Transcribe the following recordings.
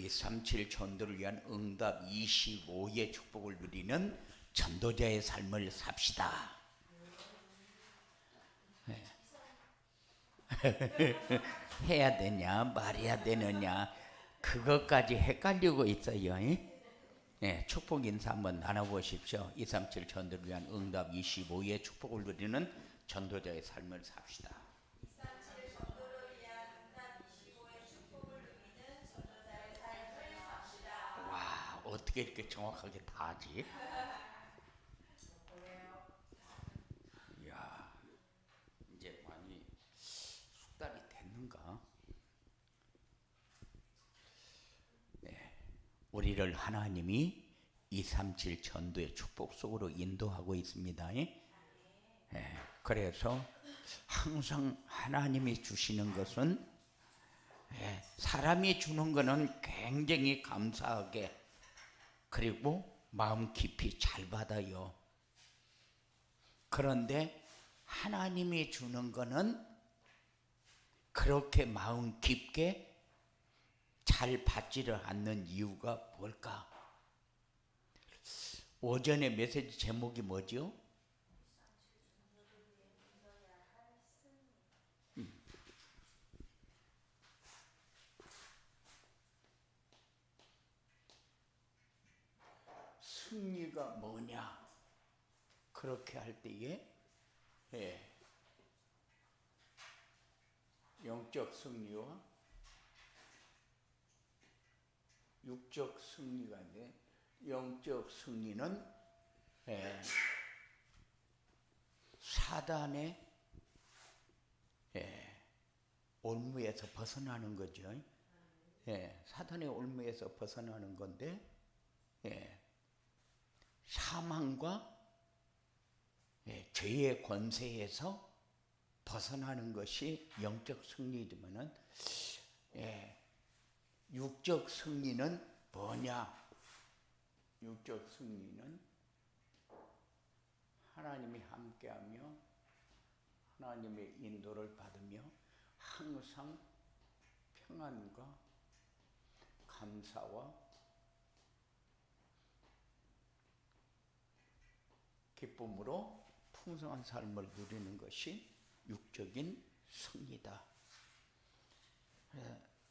237 전도를 위한 응답 25의 축복을 누리는 전도자의 삶을 삽시다. 해야 되냐 말해야 되느냐 그것까지 헷갈리고 있어요. 네, 축복 인사 한번 나눠보십시오. 237 전도를 위한 응답 25의 축복을 누리는 전도자의 삶을 삽시다. 237 전도를 위한 응답 25의 축복을 누리는 전도자의 삶을 삽시다. 와, 어떻게 이렇게 정확하게 다 하지? 이야, 이제 많이 숙달이 됐는가? 네, 우리를 하나님이 237 전도의 축복 속으로 인도하고 있습니다. 그래서 항상 하나님이 주시는 것은 사람이 주는 것은 굉장히 감사하게 그리고 마음 깊이 잘 받아요. 그런데 하나님이 주는 것은 그렇게 마음 깊게 잘 받지를 않는 이유가 뭘까? 오전에 메시지 제목이 뭐죠? 승리가 뭐냐? 그렇게 할 때에 영적 승리와 육적 승리가 있는데 영적 승리는 사단의 올무에서 벗어나는 거죠. 사단의 올무에서 벗어나는 건데 사망과 죄의 권세에서 벗어나는 것이 영적 승리지만은 육적 승리는 뭐냐? 육적 승리는 하나님이 함께하며 하나님의 인도를 받으며 항상 평안과 감사와 기쁨으로 풍성한 삶을 누리는 것이 육적인 승리다.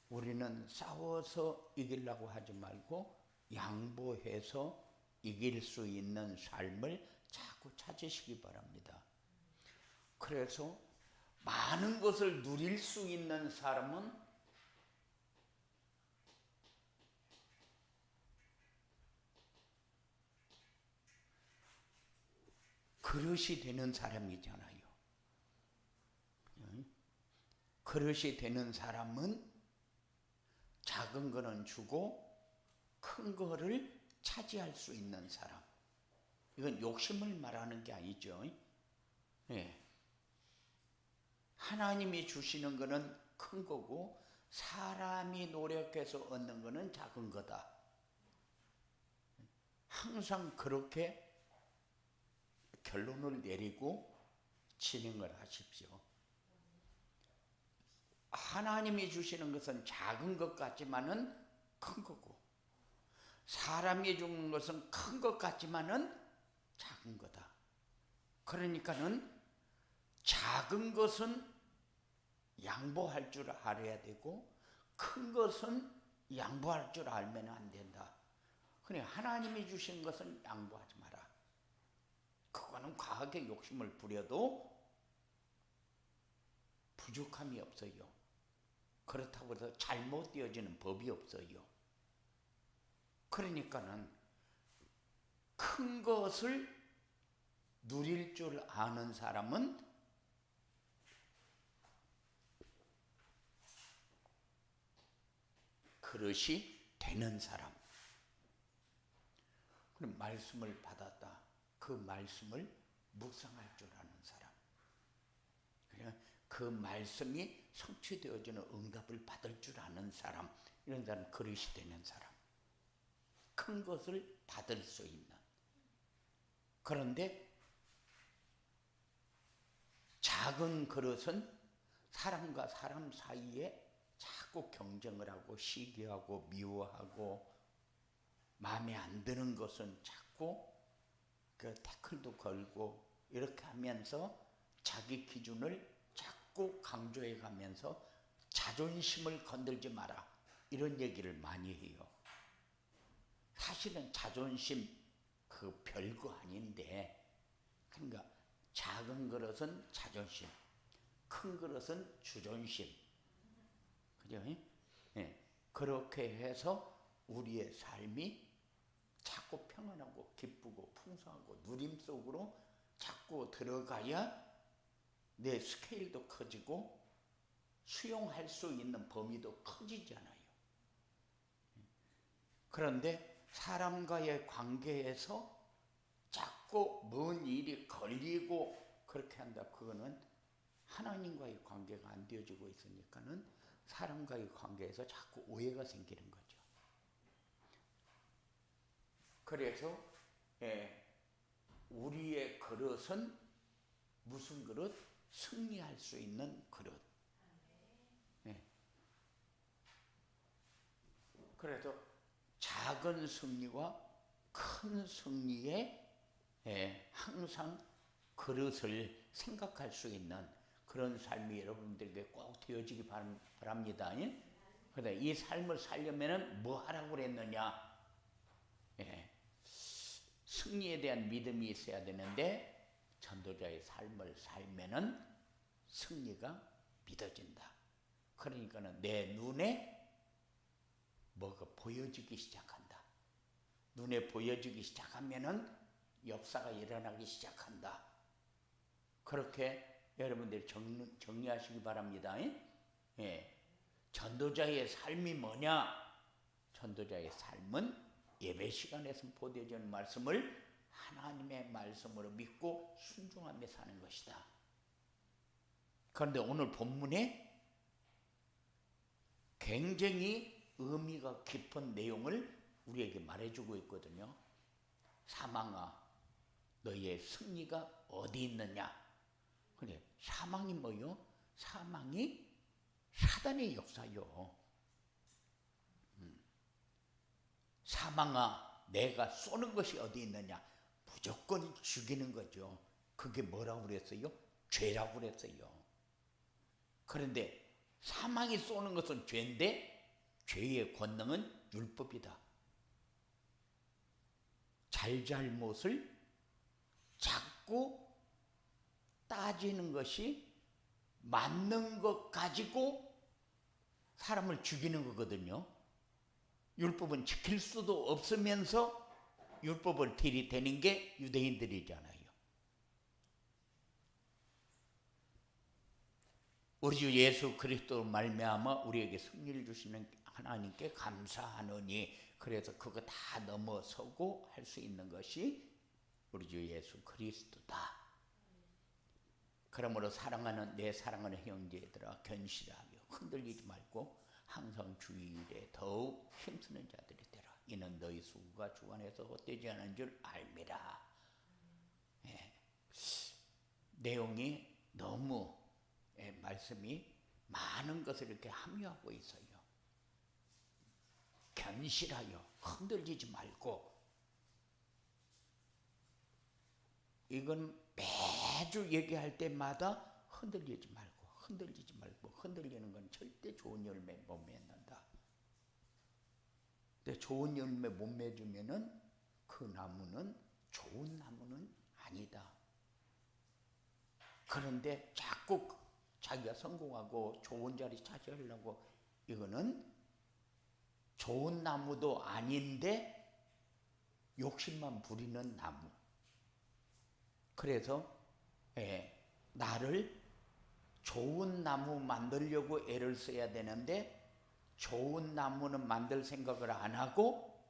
우리는 싸워서 이기려고 하지 말고 양보해서 이길 수 있는 삶을 자꾸 찾으시기 바랍니다. 그래서 많은 것을 누릴 수 있는 사람은 그릇이 되는 사람이잖아요. 그릇이 되는 사람은 작은 거는 주고 큰 거를 차지할 수 있는 사람. 이건 욕심을 말하는 게 아니죠. 하나님이 주시는 거는 큰 거고 사람이 노력해서 얻는 거는 작은 거다. 항상 그렇게 결론을 내리고 진행을 하십시오. 하나님이 주시는 것은 작은 것 같지만은 큰 거고 사람이 주는 것은 큰 것 같지만은 작은 거다. 그러니까는 작은 것은 양보할 줄 알아야 되고 큰 것은 양보할 줄 알면 안 된다. 그래 하나님이 주신 것은 양보하지 마라. 그거는 과하게 욕심을 부려도 부족함이 없어요. 그렇다고 해서 잘못 되어지는 법이 없어요. 그러니까는 큰 것을 누릴 줄 아는 사람은 그릇이 되는 사람. 그럼 말씀을 받았다. 그 말씀을 묵상할 줄 아는 사람. 그 말씀이 성취되어지는 응답을 받을 줄 아는 사람. 이런 사람 그릇이 되는 사람. 큰 것을 받을 수 있는. 그런데 작은 그릇은 사람과 사람 사이에 작은 자꾸 경쟁을 하고 시기하고 미워하고 마음에 안 드는 것은 자꾸 그 태클도 걸고 이렇게 하면서 자기 기준을 자꾸 강조해 가면서 자존심을 건들지 마라 이런 얘기를 많이 해요. 사실은 자존심 그 별거 아닌데, 그러니까 작은 그릇은 자존심, 큰 그릇은 주존심, 그죠? 예. 그렇게 해서 우리의 삶이 자꾸 평안하고 기쁘고 풍성하고 누림 속으로 자꾸 들어가야 내 스케일도 커지고 수용할 수 있는 범위도 커지잖아요. 그런데 사람과의 관계에서 자꾸 먼 일이 걸리고 그렇게 한다. 그거는 하나님과의 관계가 안 되어지고 있으니까는 사람과의 관계에서 자꾸 오해가 생기는 거죠. 그래서 우리의 그릇은 무슨 그릇? 승리할 수 있는 그릇. 그래서 작은 승리와 큰 승리에 항상 그릇을 생각할 수 있는 그런 삶이 여러분들에게 꼭 되어지기 바랍니다. 그런데 이 삶을 살려면 뭐 하라고 그랬느냐? 승리에 대한 믿음이 있어야 되는데 전도자의 삶을 살면은 승리가 믿어진다. 그러니까는 내 눈에 뭐가 보여지기 시작한다. 눈에 보여지기 시작하면은 역사가 일어나기 시작한다. 그렇게 여러분들이 정리하시기 바랍니다. 전도자의 삶이 뭐냐? 전도자의 삶은 예배 시간에서 보여주는 말씀을 하나님의 말씀으로 믿고 순종하며 사는 것이다. 그런데 오늘 본문에 굉장히 의미가 깊은 내용을 우리에게 말해주고 있거든요. 사망아, 너희의 승리가 어디 있느냐? 근데 사망이 뭐요? 사망이 사단의 역사요. 사망아, 내가 쏘는 것이 어디 있느냐? 무조건 죽이는 거죠. 그게 뭐라고 그랬어요? 죄라고 그랬어요. 그런데 사망이 쏘는 것은 죄인데 죄의 권능은 율법이다. 잘잘못을 자꾸 따지는 것이 맞는 것 가지고 사람을 죽이는 거거든요. 율법은 지킬 수도 없으면서 율법을 들이대는 게 유대인들이잖아요. 우리 주 예수 그리스도로 말미암아 우리에게 승리를 주시는 하나님께 감사하노니, 그래서 그거 다 넘어서고 할 수 있는 것이 우리 주 예수 그리스도다. 그러므로 사랑하는 내 사랑하는 형제들아, 견실하며 흔들리지 말고 항상 주일에 더욱 힘쓰는 자들이 되라. 이는 너희 수고가 주 안에서 헛되지 않은 줄 알미라. 내용이 너무 말씀이 많은 것을 이렇게 함유하고 있어요. 견실하여 흔들리지 말고, 이건 매주 얘기할 때마다 흔들리지 말고, 흔들리지 말고, 흔들리는 건 절대 좋은 열매 못 맺는다. 근데 좋은 열매 못 맺으면은 그 나무는 좋은 나무는 아니다. 그런데 자꾸 자기가 성공하고 좋은 자리 차지하려고, 이거는 좋은 나무도 아닌데 욕심만 부리는 나무. 그래서 나를 좋은 나무 만들려고 애를 써야 되는데 좋은 나무는 만들 생각을 안 하고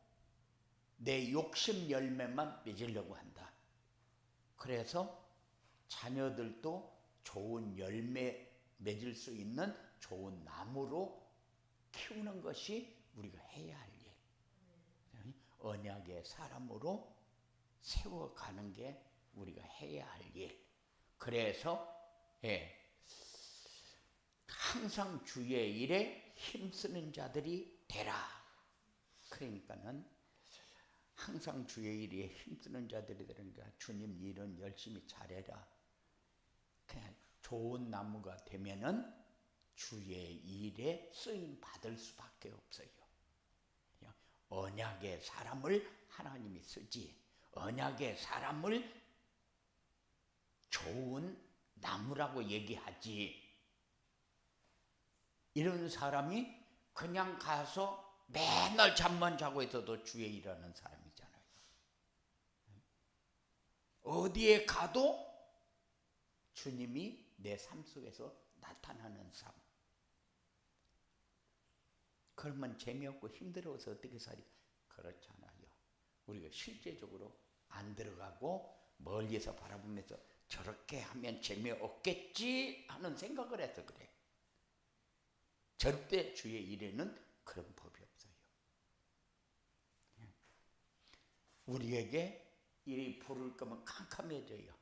내 욕심 열매만 맺으려고 한다. 그래서 자녀들도 좋은 열매 맺을 수 있는 좋은 나무로 키우는 것이 우리가 해야 할 일. 언약의 사람으로 세워가는 게 우리가 해야 할 일. 그래서 항상 주의 일에 힘쓰는 자들이 되라. 그러니까는 항상 주의 일에 힘쓰는 자들이 되니까 주님 일은 열심히 잘해라. 그냥 좋은 나무가 되면은 주의 일에 쓰임 받을 수밖에 없어요. 언약의 사람을 하나님이 쓰지, 언약의 사람을 좋은 나무라고 얘기하지. 이런 사람이 그냥 가서 맨날 잠만 자고 있어도 주의 일하는 사람이잖아요. 어디에 가도 주님이 내 삶 속에서 나타나는 삶. 그러면 재미없고 힘들어서 어떻게 살이? 그렇잖아요. 우리가 실제적으로 안 들어가고 멀리서 바라보면서 저렇게 하면 재미없겠지 하는 생각을 해서 그래. 절대 주의 일에는 그런 법이 없어요. 우리에게 이 불을 끄면 캄캄해져요.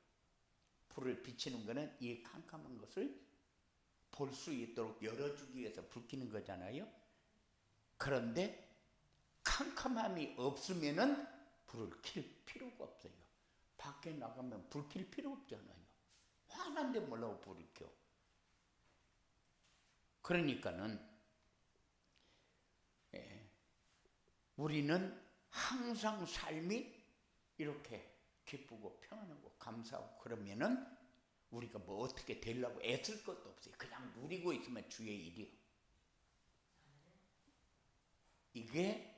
불을 비치는 것은 이 캄캄한 것을 볼 수 있도록 열어주기 위해서 불 켜는 거잖아요. 그런데 캄캄함이 없으면은 불을 켤 필요가 없어요. 밖에 나가면 불 켤 필요 없잖아요. 화난데 뭐라고 불을 켜? 그러니까는 우리는 항상 삶이 이렇게 기쁘고 평안하고 감사하고 그러면은 우리가 뭐 어떻게 되려고 애쓸 것도 없어요. 그냥 누리고 있으면 주의 일이요. 이게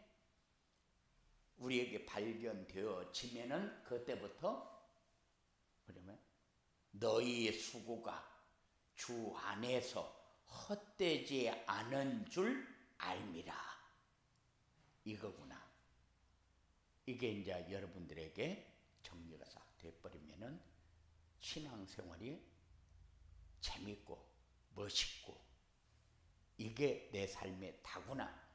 우리에게 발견되어지면은 그때부터 그러면 너희 수고가 주 안에서 헛되지 않은 줄 알미라. 이거구나. 이게 이제 여러분들에게 정리가 싹 돼버리면은 신앙생활이 재밌고 멋있고 이게 내 삶의 다구나.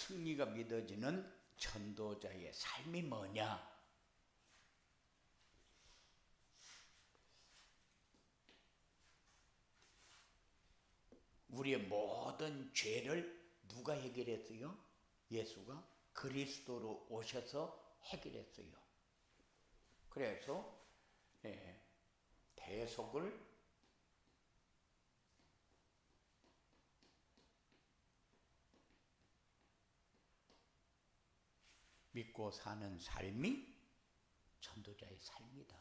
승리가 믿어지는 전도자의 삶이 뭐냐? 우리의 모든 죄를 누가 해결했어요? 예수가 그리스도로 오셔서 해결했어요. 그래서 대속을 믿고 사는 삶이 전도자의 삶이다.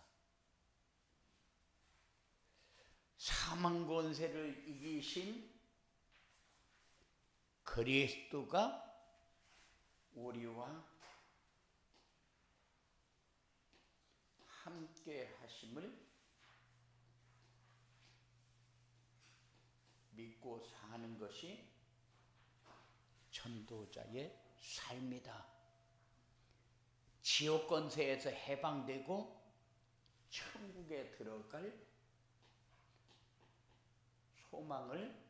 사망 권세를 이기신 그리스도가 우리와 함께 하심을 믿고 사는 것이 전도자의 삶이다. 지옥 권세에서 해방되고 천국에 들어갈 소망을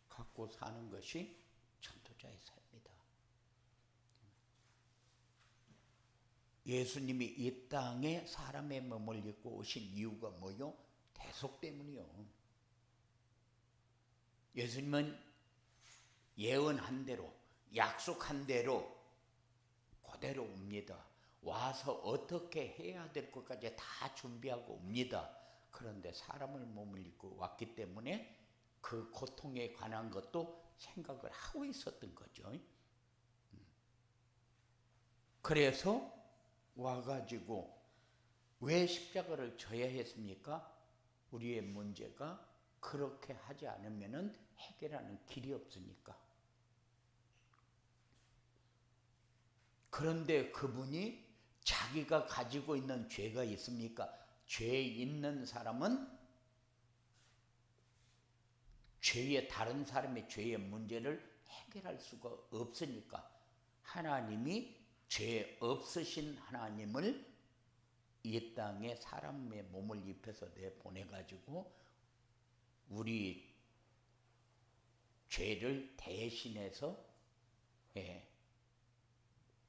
갖고 사는 것이 전도자의 삶이다. 예수님이 이 땅에 사람의 몸을 입고 오신 이유가 뭐요? 대속 때문이요. 예수님은 예언한 대로 약속한 대로 그대로 옵니다. 와서 어떻게 해야 될 것까지 다 준비하고 옵니다. 그런데 사람을 몸을 입고 왔기 때문에 그 고통에 관한 것도 생각을 하고 있었던 거죠. 그래서 와가지고 왜 십자가를 져야 했습니까? 우리의 문제가 그렇게 하지 않으면 해결하는 길이 없으니까. 그런데 그분이 자기가 가지고 있는 죄가 있습니까? 죄 있는 사람은 다른 사람의 죄의 문제를 해결할 수가 없으니까 하나님이 죄 없으신 하나님을 이 땅에 사람의 몸을 입혀서 내보내가지고 우리 죄를 대신해서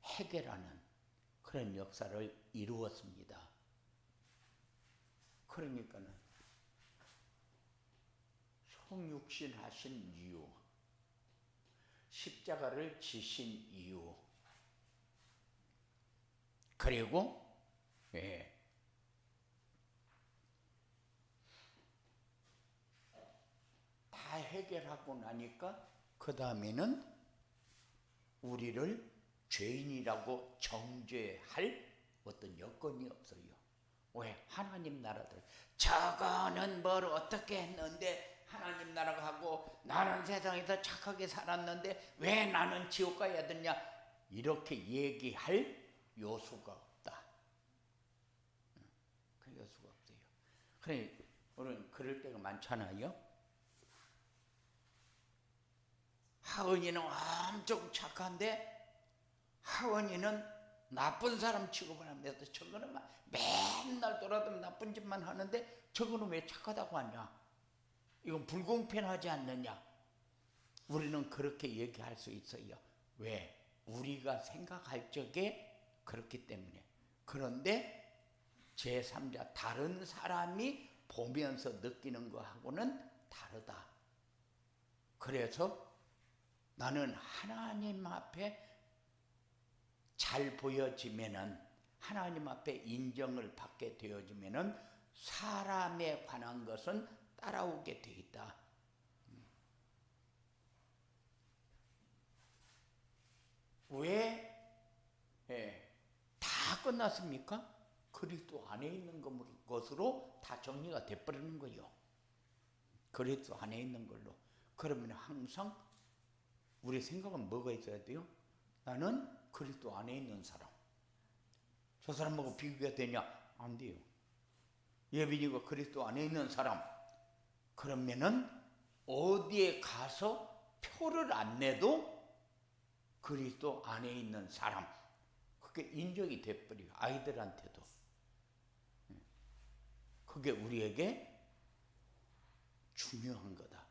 해결하는 그런 역사를 이루었습니다. 그러니까는 성육신 하신 이유, 십자가를 지신 이유, 그리고 다 해결하고 나니까 그 다음에는 우리를 죄인이라고 정죄할 어떤 여건이 없어요. 왜? 하나님 나라들 저거는 뭘 어떻게 했는데 하나님 나라가 하고 나는 세상에서 착하게 살았는데 왜 나는 지옥 가야 되냐, 이렇게 얘기할 요소가 없다. 그 요소가 없어요. 그래 우리는 그럴 때가 많잖아요. 하은이는 엄청 착한데 하은이는 나쁜 사람 취급을 하면서 저거는 막 맨날 돌아다니면 나쁜 짓만 하는데 저거는 왜 착하다고 하냐, 이건 불공평하지 않느냐, 우리는 그렇게 얘기할 수 있어요. 왜? 우리가 생각할 적에 그렇기 때문에. 그런데 제3자 다른 사람이 보면서 느끼는 거하고는 다르다. 그래서 나는 하나님 앞에 잘 보여지면은, 하나님 앞에 인정을 받게 되어지면은 사람에 관한 것은 따라오게 돼 있다. 왜? 다 끝났습니까? 그리스도 안에 있는 것으로 다 정리가 돼버리는 거예요. 그리스도 안에 있는 걸로. 그러면 항상 우리 생각은 뭐가 있어야 돼요? 나는 그리스도 안에 있는 사람. 저 사람하고 비교가 되냐? 안 돼요. 예빈이가 그리스도 안에 있는 사람. 그러면은 어디에 가서 표를 안 내도 그리스도 안에 있는 사람. 그게 인정이 돼버려요. 아이들한테도. 그게 우리에게 중요한 거다.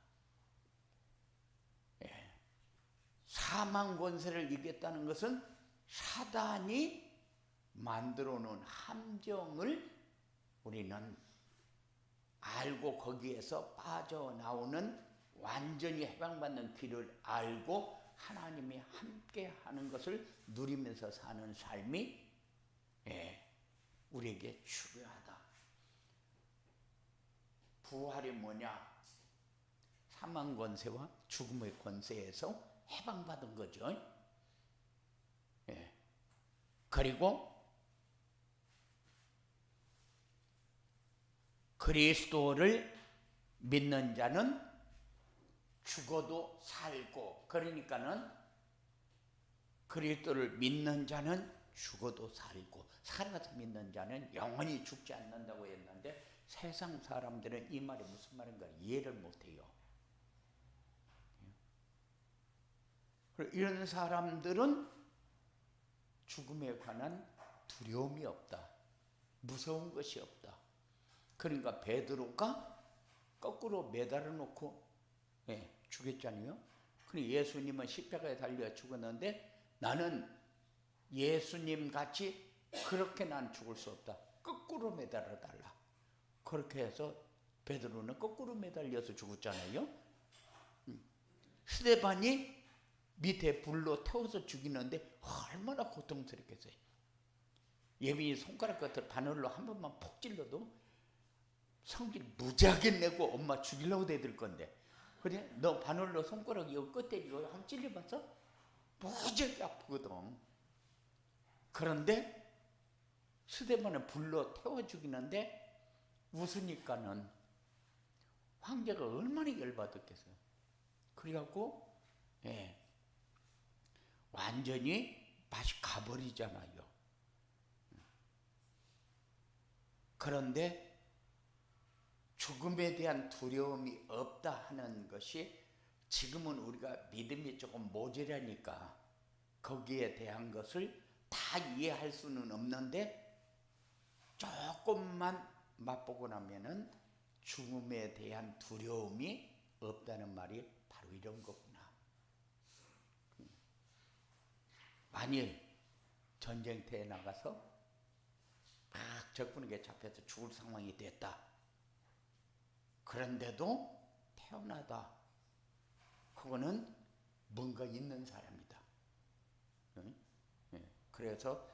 사망 권세를 이겼다는 것은 사단이 만들어 놓은 함정을 우리는 알고 거기에서 빠져나오는, 완전히 해방받는 길을 알고 하나님이 함께 하는 것을 누리면서 사는 삶이 우리에게 중요하다. 부활이 뭐냐? 사망 권세와 죽음의 권세에서 해방받은 거죠. 그리고 그리스도를 믿는 자는 죽어도 살고, 그러니까는 그리스도를 믿는 자는 죽어도 살고, 살아서 믿는 자는 영원히 죽지 않는다고 했는데 세상 사람들은 이 말이 무슨 말인가 이해를 못해요. 이런 사람들은 죽음에 관한 두려움이 없다. 무서운 것이 없다. 그러니까 베드로가 거꾸로 매달아 놓고 죽였잖아요. 그러니까 예수님은 십자가에 달려 죽었는데 나는 예수님 같이 그렇게 난 죽을 수 없다. 거꾸로 매달아 달라. 그렇게 해서 베드로는 거꾸로 매달려서 죽었잖아요. 스데반이 밑에 불로 태워서 죽이는데 얼마나 고통스럽겠어요. 예빈이 손가락 끝을 바늘로 한 번만 푹 찔러도 성질 무지하게 내고 엄마 죽이려고 대들 건데, 그래? 너 바늘로 손가락 이 끝에 이거 한번 찔려봤어? 무지하게 아프거든. 그런데 스데반을 불로 태워 죽이는데 웃으니까는 황제가 얼마나 열받았겠어요. 그래갖고 완전히 맛이 가버리잖아요. 그런데 죽음에 대한 두려움이 없다 하는 것이 지금은 우리가 믿음이 조금 모자라니까 거기에 대한 것을 다 이해할 수는 없는데 조금만 맛보고 나면은 죽음에 대한 두려움이 없다는 말이 바로 이런 거구나. 만일 전쟁터에 나가서 막 적군에게 잡혀서 죽을 상황이 됐다. 그런데도 태어나다. 그거는 뭔가 있는 사람이다. 그래서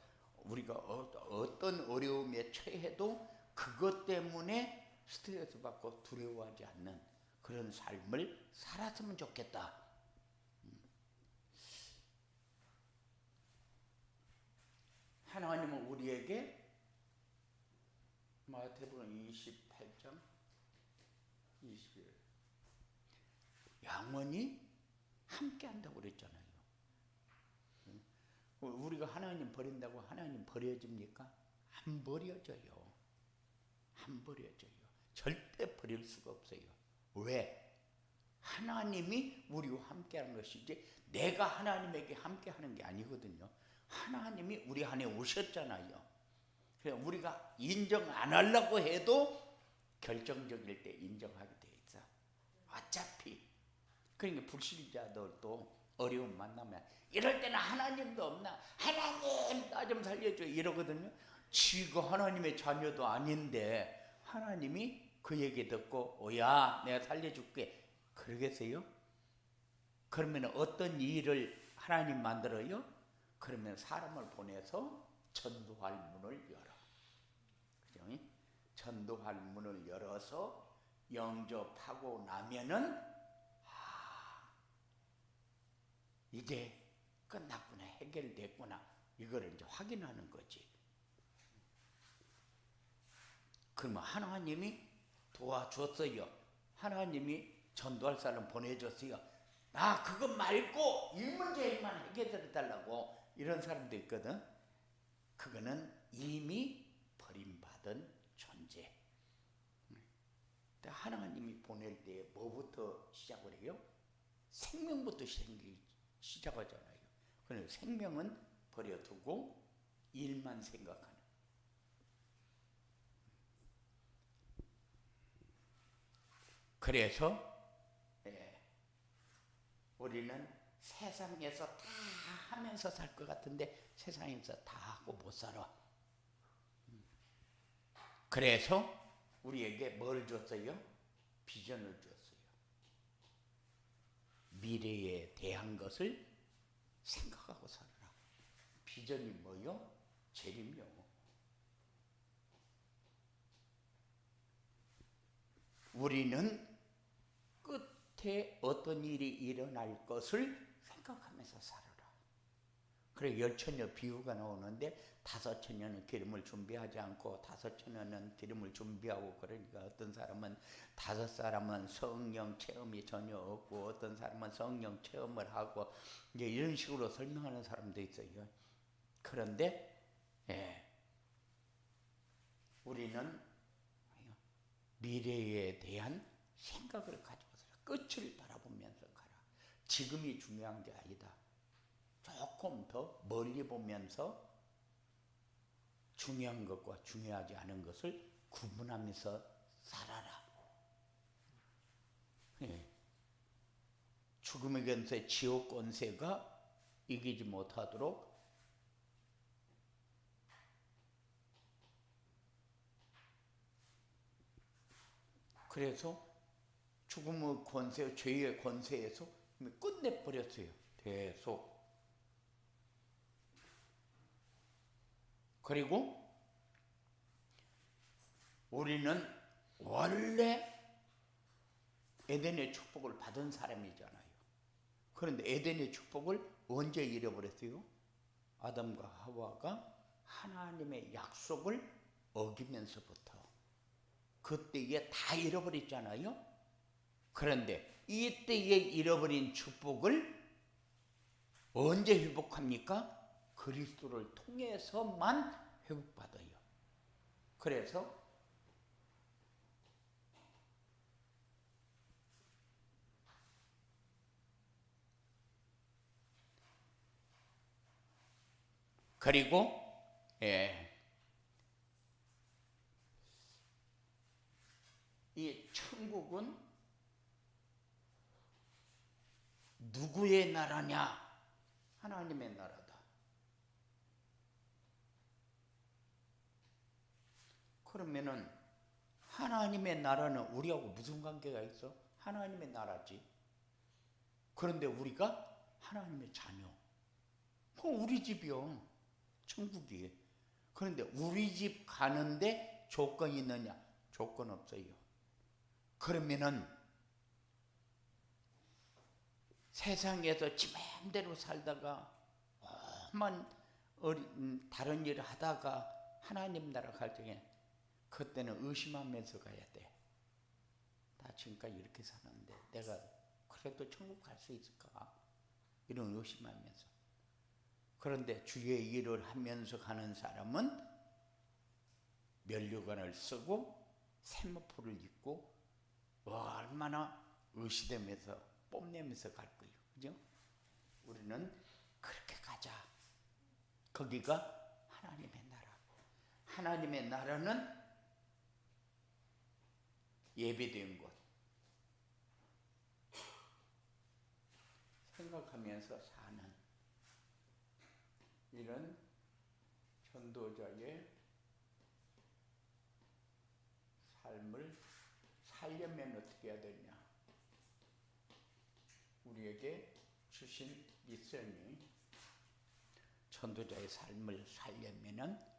우리가 어떤 어려움에 처해도 그것 때문에 스트레스 받고 두려워하지 않는 그런 삶을 살았으면 좋겠다. 하나님은 우리에게 마태복음 28장 20절 영원히 함께 한다고 그랬잖아요. 우리가 하나님 버린다고 하나님 버려집니까? 안 버려져요. 안 버려져요. 절대 버릴 수가 없어요. 왜? 하나님이 우리와 함께하는 것이지 내가 하나님에게 함께하는 게 아니거든요. 하나님이 우리 안에 오셨잖아요. 그래서 우리가 인정 안 하려고 해도 결정적일 때 인정하게 돼 있어. 어차피. 그러니까 불신자들도 어려움 만나면 이럴 때는 하나님도 없나? 하나님 나 좀 살려줘 이러거든요. 지가 하나님의 자녀도 아닌데 하나님이 그 얘기 듣고 오야 내가 살려줄게 그러겠어요? 그러면 어떤 일을 하나님 만들어요? 그러면 사람을 보내서 전도할 문을 열어. 그죠? 전도할 문을 열어서 영접하고 나면은 이제 끝났구나, 해결됐구나, 이거를 이제 확인하는 거지. 그러면 하나님이 도와줬어요. 하나님이 전도할 사람 보내줬어요. 나 그거 말고 이 문제만 해결해 달라고 이런 사람도 있거든. 그거는 이미 버림받은 존재. 하나님이 보낼 때 뭐부터 시작을 해요? 생명부터 시작하잖아요. 그래서 생명은 버려두고 일만 생각하는. 그래서 우리는 세상에서 다 하면서 살 것 같은데 세상에서 다 하고 못 살아. 그래서 우리에게 뭘 줬어요? 비전을 줬어요. 미래에 대한 것을 생각하고 살아라. 비전이 뭐요? 재림요. 우리는 끝에 어떤 일이 일어날 것을 생각하면서 살아라. 그래 열처녀 비유가 나오는데 5처녀는 기름을 준비하지 않고 5처녀는 기름을 준비하고 그러니까 어떤 사람은 5사람은 성령 체험이 전혀 없고 어떤 사람은 성령 체험을 하고 이제 이런 식으로 설명하는 사람도 있어요. 그런데 우리는 미래에 대한 생각을 가지고 살아. 끝을 바라보면서 가라. 지금이 중요한 게 아니다. 조금 더 멀리 보면서 중요한 것과 중요하지 않은 것을 구분하면서 살아라. 죽음의 권세, 지옥 권세가 이기지 못하도록 그래서 죽음의 권세, 죄의 권세에서 끝내버렸어요. 계속. 그리고 우리는 원래 에덴의 축복을 받은 사람이잖아요. 그런데 에덴의 축복을 언제 잃어버렸어요? 아담과 하와가 하나님의 약속을 어기면서부터 그때에 다 잃어버렸잖아요. 그런데 이때에 잃어버린 축복을 언제 회복합니까? 그 그리스도를 통해서만 회복받아요. 그래서 그리고 이 천국은 누구의 나라냐? 하나님의 나라다. 그러면은 하나님의 나라는 우리하고 무슨 관계가 있어? 하나님의 나라지. 그런데 우리가 하나님의 자녀. 그건 우리 집이요. 천국이. 그런데 우리 집 가는데 조건이 있느냐? 조건 없어요. 그러면은 세상에서 지 맘대로 살다가 험한 다른 일을 하다가 하나님 나라 갈 적에 그때는 의심하면서 가야 돼. 나 지금까지 이렇게 사는데 내가 그래도 천국 갈 수 있을까? 이런 의심하면서. 그런데 주의 일을 하면서 가는 사람은 면류관을 쓰고 세마포를 입고 얼마나 의시되면서 뽐내면서 갈 거예요. 그죠? 우리는 그렇게 가자. 거기가 하나님의 나라. 하나님의 나라는 예배된 곳. 생각하면서 사는 이런 전도자의 삶을 살려면 어떻게 해야 되냐? 우리에게 주신 미션이 전도자의 삶을 살려면은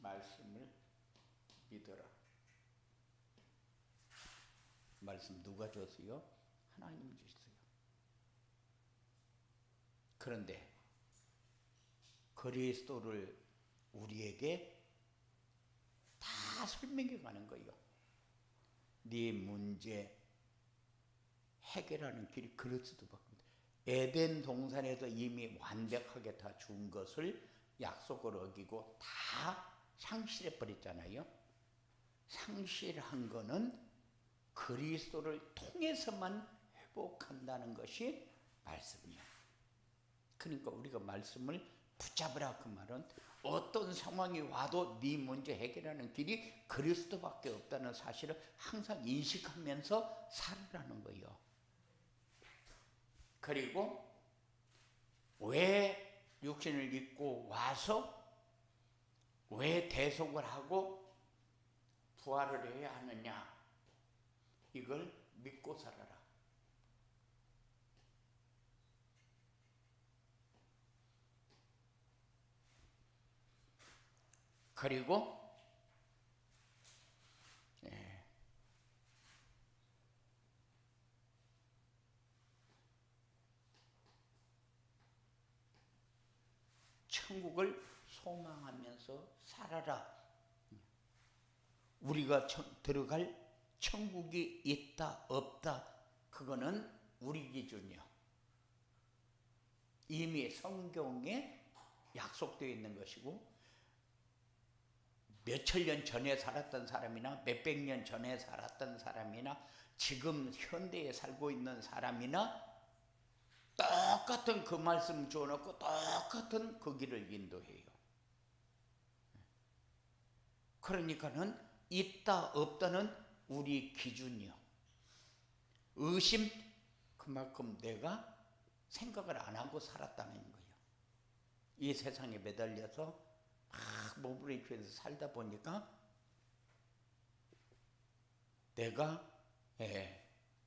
말씀을 믿어라. 말씀 누가 줬어요? 하나님이 주셨어요. 그런데 그리스도를 우리에게 다 설명해 가는 거예요. 네 문제 해결하는 길이 그리스도밖에 없다. 에덴 동산에서 이미 완벽하게 다 준 것을 약속을 어기고 다 상실해 버렸잖아요. 상실한 거는 그리스도를 통해서만 회복한다는 것이 말씀이에요. 그러니까 우리가 말씀을 붙잡으라 그 말은 어떤 상황이 와도 네 문제 해결하는 길이 그리스도밖에 없다는 사실을 항상 인식하면서 살으라는 거예요. 그리고 왜 육신을 입고 와서 왜 대속을 하고 부활을 해야 하느냐? 이걸 믿고 살아라. 그리고 천국을 소망하면서 살아라. 우리가 들어갈 천국이 있다 없다 그거는 우리 기준이요. 이미 성경에 약속되어 있는 것이고 몇천 년 전에 살았던 사람이나 몇백 년 전에 살았던 사람이나 지금 현대에 살고 있는 사람이나 똑같은 그 말씀 주어놓고 똑같은 그 길을 인도해요. 그러니까는 있다 없다는 우리 기준이요. 의심 그만큼 내가 생각을 안 하고 살았다는 거예요. 이 세상에 매달려서 막 몸을 입혀서 살다 보니까 내가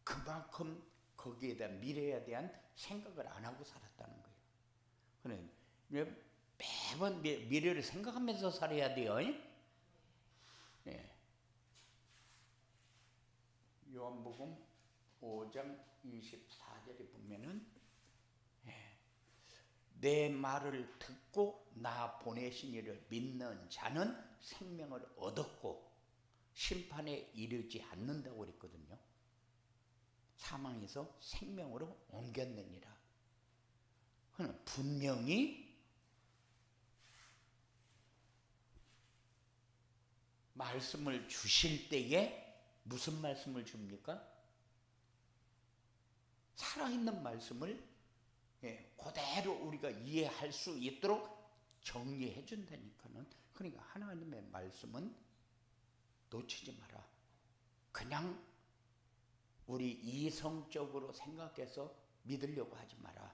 그만큼 거기에 대한 미래에 대한 생각을 안 하고 살았다는 거예요. 그러니까 매번 미래를 생각하면서 살아야 돼요. 요한복음 5장 24절에 보면은 내 말을 듣고 나 보내신 이를 믿는 자는 생명을 얻었고 심판에 이르지 않는다고 그랬거든요. 사망에서 생명으로 옮겼느니라. 분명히 말씀을 주실 때에 무슨 말씀을 줍니까? 살아있는 말씀을 그대로 우리가 이해할 수 있도록 정리해 준다니까는. 그러니까 하나님의 말씀은 놓치지 마라. 그냥 우리 이성적으로 생각해서 믿으려고 하지 마라.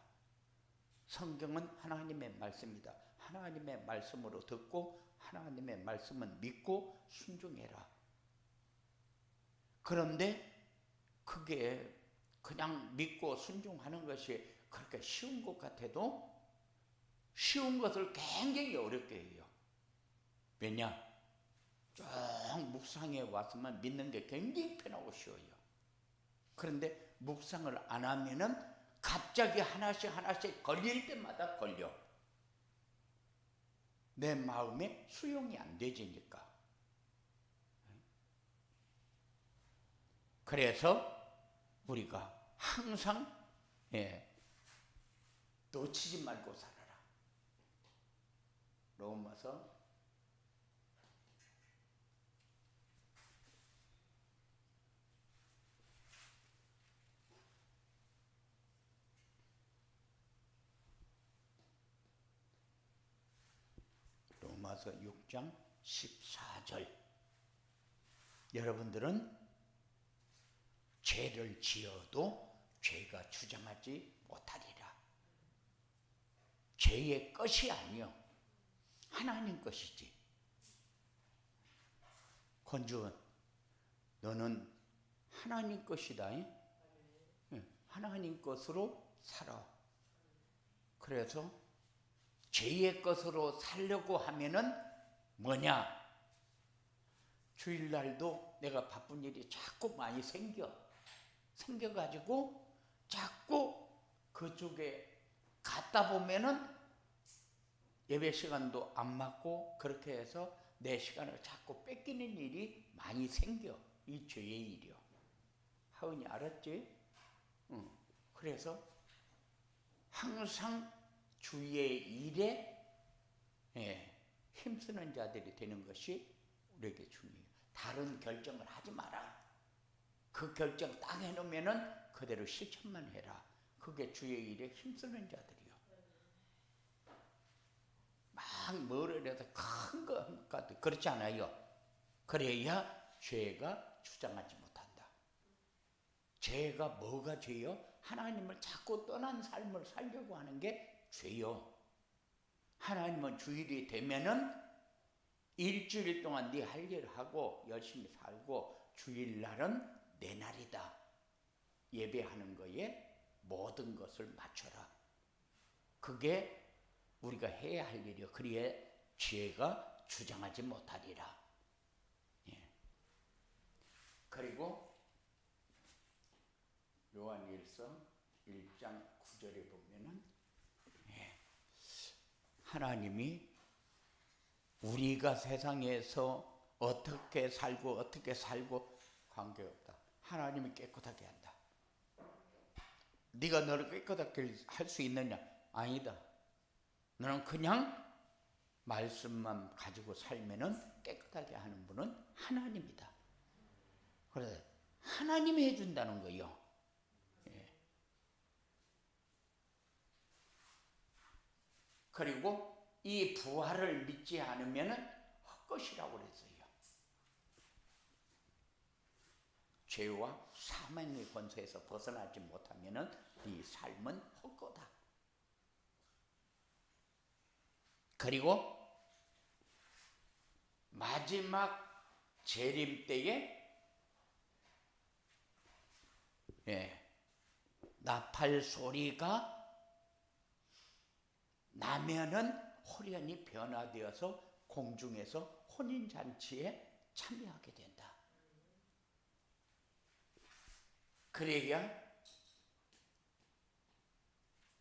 성경은 하나님의 말씀이다. 하나님의 말씀으로 듣고 하나님의 말씀은 믿고 순종해라. 그런데 그게 그냥 믿고 순종하는 것이 그렇게 쉬운 것 같아도 쉬운 것을 굉장히 어렵게 해요. 왜냐? 쭉 묵상해 왔으면 믿는 게 굉장히 편하고 쉬워요. 그런데 묵상을 안 하면은 갑자기 하나씩 걸릴 때마다 걸려. 내 마음에 수용이 안 되지니까. 그래서 우리가 항상 놓치지 말고 살아라. 로마서 6장 14절. 여러분들은 죄를 지어도 죄가 주장하지 못하리라. 죄의 것이 아니요, 하나님 것이지. 권주은, 너는 하나님 것이다. 하나님 것으로 살아. 그래서 죄의 것으로 살려고 하면은 뭐냐? 주일날도 내가 바쁜 일이 자꾸 많이 생겨가지고 자꾸 그쪽에 갔다 보면은 예배 시간도 안 맞고, 그렇게 해서 내 시간을 자꾸 뺏기는 일이 많이 생겨. 이 죄의 일이요. 하은이 알았지? 응. 그래서 항상 주의 일에 힘쓰는 자들이 되는 것이 우리에게 중요해요. 다른 결정을 하지 마라. 그 결정 딱 해놓으면은 그대로 실천만 해라. 그게 주의 일에 힘쓰는 자들이요. 막 뭐를 해서 큰 것 같아. 그렇지 않아요. 그래야 죄가 주장하지 못한다. 죄가 뭐가 죄요? 하나님을 자꾸 떠난 삶을 살려고 하는 게 죄요. 하나님은 주일이 되면은 일주일 동안 네 할 일 하고 열심히 살고, 주일날은 내 날이다. 예배하는 거에 모든 것을 맞춰라. 그게 우리가 해야 할 일이요. 그래야 죄가 주장하지 못하리라. 그리고 요한일서 1장 9절에 보면은 하나님이 우리가 세상에서 어떻게 살고 관계없다. 하나님이 깨끗하게 한다. 네가 너를 깨끗하게 할 수 있느냐? 아니다. 너는 그냥 말씀만 가지고 살면은 깨끗하게 하는 분은 하나님이다. 그래서 하나님이 해준다는 거요. 그리고 이 부활을 믿지 않으면 헛것이라고 그랬어요. 죄와 사망의 권세에서 벗어나지 못하면 이 삶은 헛거다. 그리고 마지막 재림 때에 나팔 소리가 나면은 호련히 변화되어서 공중에서 혼인잔치에 참여하게 된다. 그래야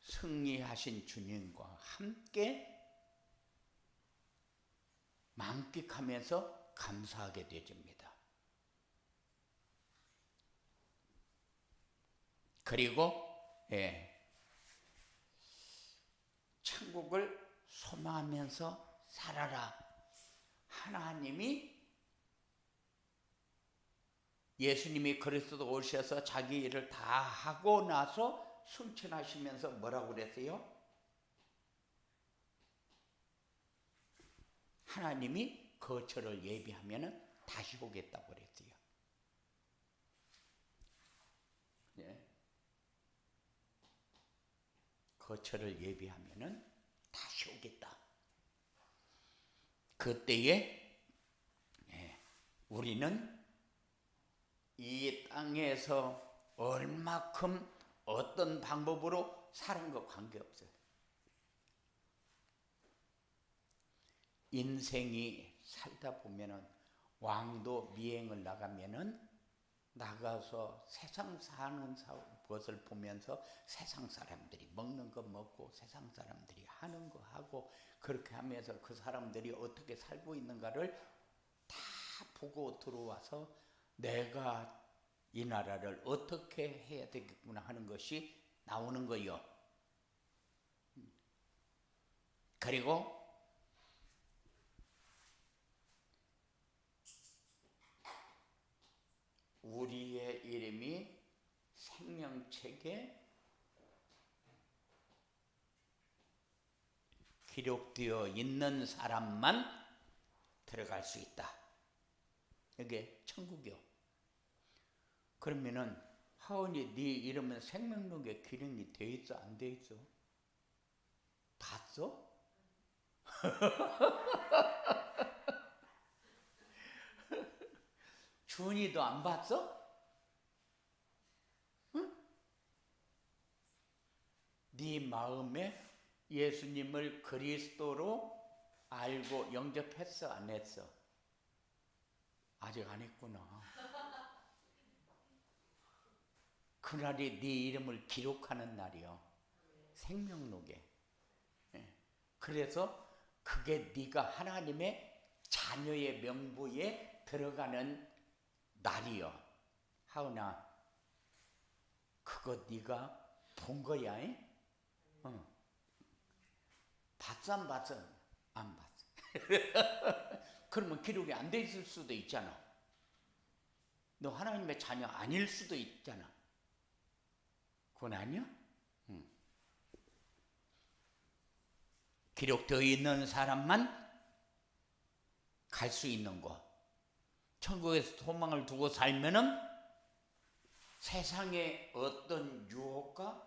승리하신 주님과 함께 만끽하면서 감사하게 되집니다. 그리고 천국을 소망하면서 살아라. 하나님이 예수님이 그리스도 오셔서 자기 일을 다 하고 나서 승천하시면서 뭐라고 그랬어요? 하나님이 거처를 예비하면 다시 오겠다고 그랬어요. 거처를 예비하면 다시 오겠다. 그때에 우리는 이 땅에서 얼마큼 어떤 방법으로 사는 거 관계없어요. 인생이 살다 보면은 왕도 미행을 나가서 세상 사는 것을 보면서 세상 사람들이 먹는 거 먹고 세상 사람들이 하는 거 하고 그렇게 하면서 그 사람들이 어떻게 살고 있는가를 다 보고 들어와서 내가 이 나라를 어떻게 해야 되겠구나 하는 것이 나오는 거요. 그리고 우리의 이름이 생명책에 기록되어 있는 사람만 들어갈 수 있다. 이게 천국이요. 그러면은 하은이 네 이름은 생명록에 기록이 돼 있어 안 돼 있어? 봤어? 준이도 안 봤어? 응? 네 마음에 예수님을 그리스도로 알고 영접했어 안 했어? 아직 안 했구나. 그날이 네 이름을 기록하는 날이요. 생명록에. 그래서 그게 네가 하나님의 자녀의 명부에 들어가는 날이요. 하은아, 그거 네가 본 거야? 봤어 안 봤어? 안 봤어. 그러면 기록이 안 돼 있을 수도 있잖아. 너 하나님의 자녀 아닐 수도 있잖아. 그건 아니야? 기록되어 있는 사람만 갈 수 있는 곳. 천국에서 소망을 두고 살면은 세상의 어떤 유혹과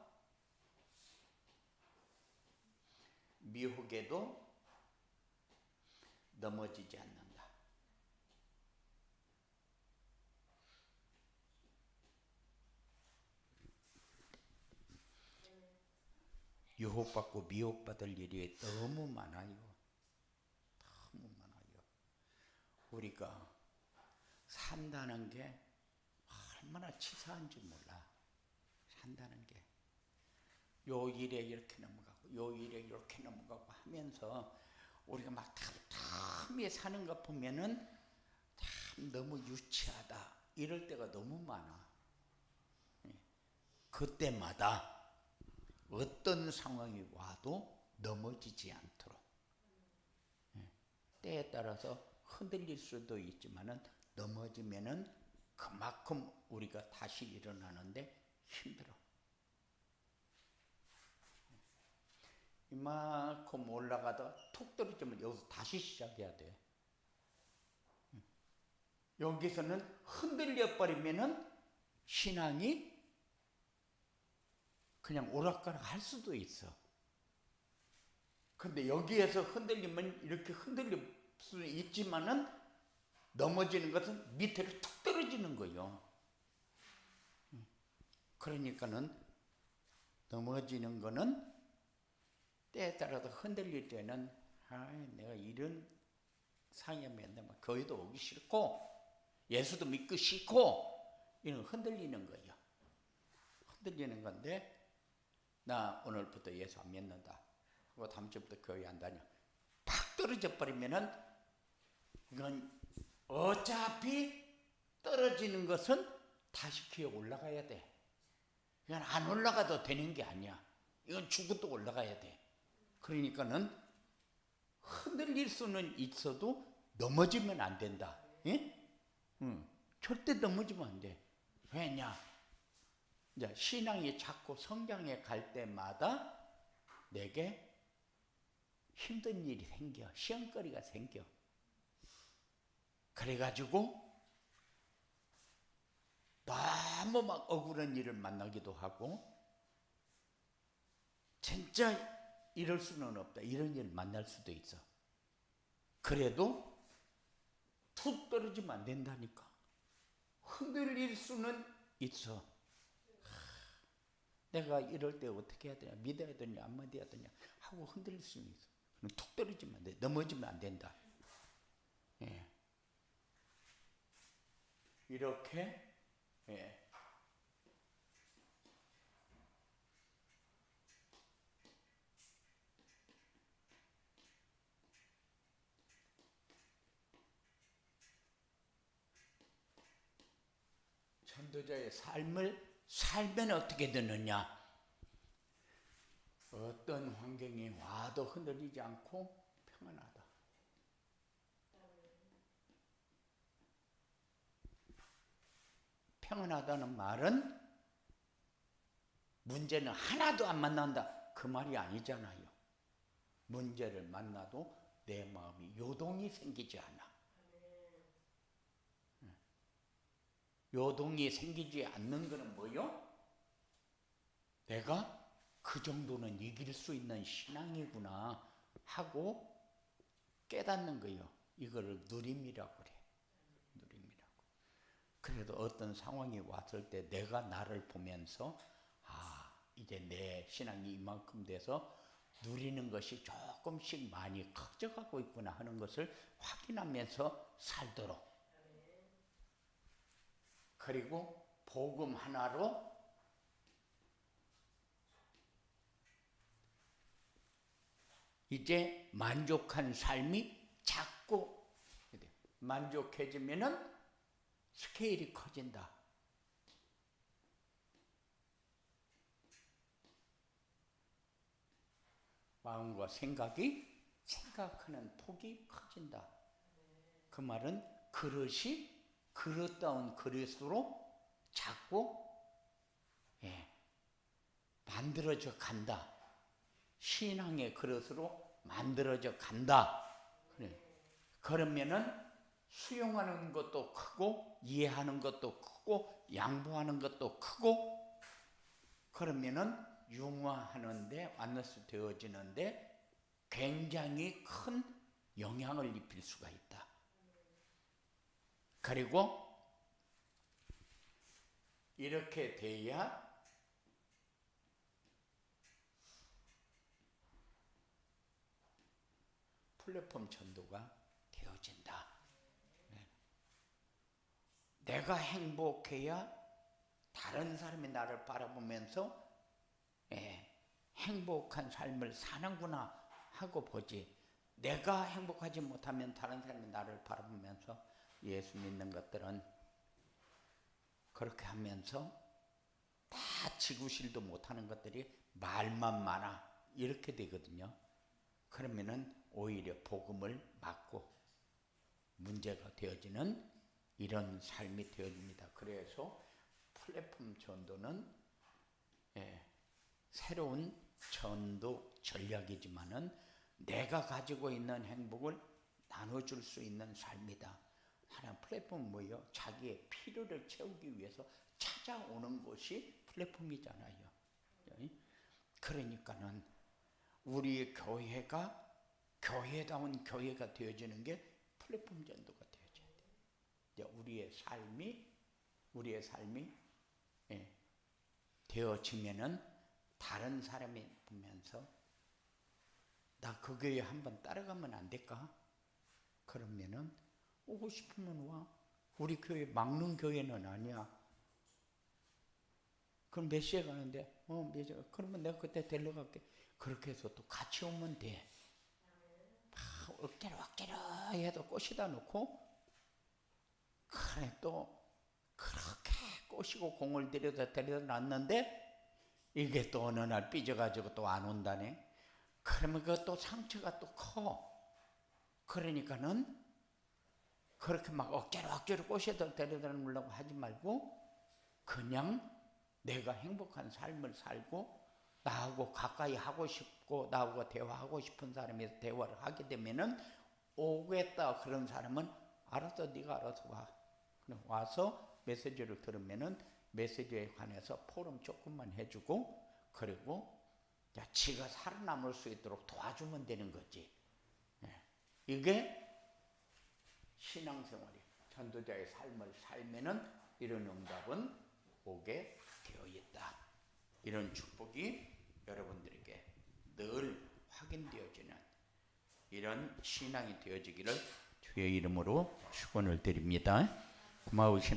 미혹에도 넘어지지 않는다. 유혹받고 미혹받을 일이 너무 많아요. 너무 많아요. 우리가 산다는 게 얼마나 치사한지 몰라. 산다는 게. 요 일에 이렇게 넘어가고 요 일에 이렇게 넘어가고 하면서 우리가 막 답답히 사는 거 보면은 참 너무 유치하다 이럴 때가 너무 많아. 그때마다 어떤 상황이 와도 넘어지지 않도록 때에 따라서 흔들릴 수도 있지만은 넘어지면은 그만큼 우리가 다시 일어나는데 힘들어. 이만큼 올라가다가 툭 떨어지면 여기서 다시 시작해야 돼. 여기서는 흔들려 버리면은 신앙이 그냥 오락가락 할 수도 있어. 근데 여기에서 흔들리면 이렇게 흔들릴 수 있지만은 넘어지는 것은 밑으로 툭 떨어지는 거예요. 그러니까는 넘어지는 거는 때에 따라서 흔들릴 때는 내가 이런 상념이었는데 막 교회도 오기 싫고 예수도 믿기 싫고 이런 흔들리는 거예요. 흔들리는 건데 나 오늘부터 예수 안 믿는다 하고 다음 주부터 교회 안 다녀 팍 떨어져 버리면은 이건 어차피 떨어지는 것은 다시 기어 올라가야 돼. 이건 안 올라가도 되는 게 아니야. 이건 죽어도 올라가야 돼. 그러니까는 흔들릴 수는 있어도 넘어지면 안 된다. 예? 절대 넘어지면 안 돼. 왜냐? 이제 신앙이 자꾸 성장해 갈 때마다 내게 힘든 일이 생겨. 시험거리가 생겨. 그래가지고 너무 막 억울한 일을 만나기도 하고, 진짜 이럴 수는 없다. 이런 일을 만날 수도 있어. 그래도 툭 떨어지면 안 된다니까. 흔들릴 수는 있어. 내가 이럴 때 어떻게 해야 되냐, 믿어야 되냐, 안 믿어야 되냐 하고 흔들릴 수는 있어. 툭 떨어지면 안 돼. 넘어지면 안 된다. 예. 이렇게, 예. 전도자의 삶을 살면 어떻게 되느냐? 어떤 환경이 와도 흔들리지 않고 평안하다. 평안하다는 말은 문제는 하나도 안 만난다, 그 말이 아니잖아요. 문제를 만나도 내 마음이 요동이 생기지 않아. 요동이 생기지 않는 것은 뭐요? 내가 그 정도는 이길 수 있는 신앙이구나 하고 깨닫는 거예요. 이거를 누림이라고 그래. 누림이라고. 그래도 어떤 상황이 왔을 때 내가 나를 보면서 이제 내 신앙이 이만큼 돼서 누리는 것이 조금씩 많이 커져가고 있구나 하는 것을 확인하면서 살도록. 그리고 복음 하나로 이제 만족한 삶이 자꾸 만족해지면은 스케일이 커진다. 마음과 생각하는 폭이 커진다. 그 말은 그릇이 그릇다운 그릇으로 자꾸 만들어져 간다. 신앙의 그릇으로 만들어져 간다. 그래. 그러면은 수용하는 것도 크고 이해하는 것도 크고 양보하는 것도 크고, 그러면은 융화하는데 완너스 되어지는데 굉장히 큰 영향을 입힐 수가 있다. 그리고 이렇게 돼야 플랫폼 전도가 되어진다. 내가 행복해야 다른 사람이 나를 바라보면서 행복한 삶을 사는구나 하고 보지. 내가 행복하지 못하면 다른 사람이 나를 바라보면서 예수 믿는 것들은 그렇게 하면서 다 지구실도 못하는 것들이 말만 많아 이렇게 되거든요. 그러면은 오히려 복음을 막고 문제가 되어지는 이런 삶이 되어집니다. 그래서 플랫폼 전도는 새로운 전도 전략이지만은 내가 가지고 있는 행복을 나눠줄 수 있는 삶이다. 하나 플랫폼은 뭐예요? 자기의 필요를 채우기 위해서 찾아오는 것이 플랫폼이잖아요. 그러니까는 우리 교회가 교회다운 교회가 되어지는 게 플랫폼 전도가 되어져야 돼. 우리의 삶이 되어지면은 다른 사람이 보면서 나 그 교회 한번 따라가면 안 될까? 그러면은 오고 싶으면 와. 우리 교회 막는 교회는 아니야. 그럼 몇 시에 가는데? 몇 시에? 그러면 내가 그때 데려갈게. 그렇게 해서 또 같이 오면 돼. 억지로 해도 꼬시다 놓고, 그래 또 그렇게 꼬시고 공을 데려다 놨는데 이게 또 어느 날 삐져가지고 또 안 온다네. 그러면 그것도 상처가 또 커. 그러니까는 그렇게 막 억지로 꼬셔서 데려다주려고 하지 말고 그냥 내가 행복한 삶을 살고 나하고 가까이 하고 싶고 나하고 대화하고 싶은 사람이 대화를 하게 되면은 오겠다 그런 사람은 알았어 네가 알아서 와. 그럼 와서 메시지를 들으면은 메시지에 관해서 포럼 조금만 해주고 그리고 야, 지가 살아남을 수 있도록 도와주면 되는 거지. 이게 신앙생활이 전도자의 삶을 살면은 이런 응답은 오게 되어 있다. 이런 축복이 여러분들에게 늘 확인되어지는 이런 신앙이 되어지기를 주의 이름으로 축원을 드립니다. 고마우신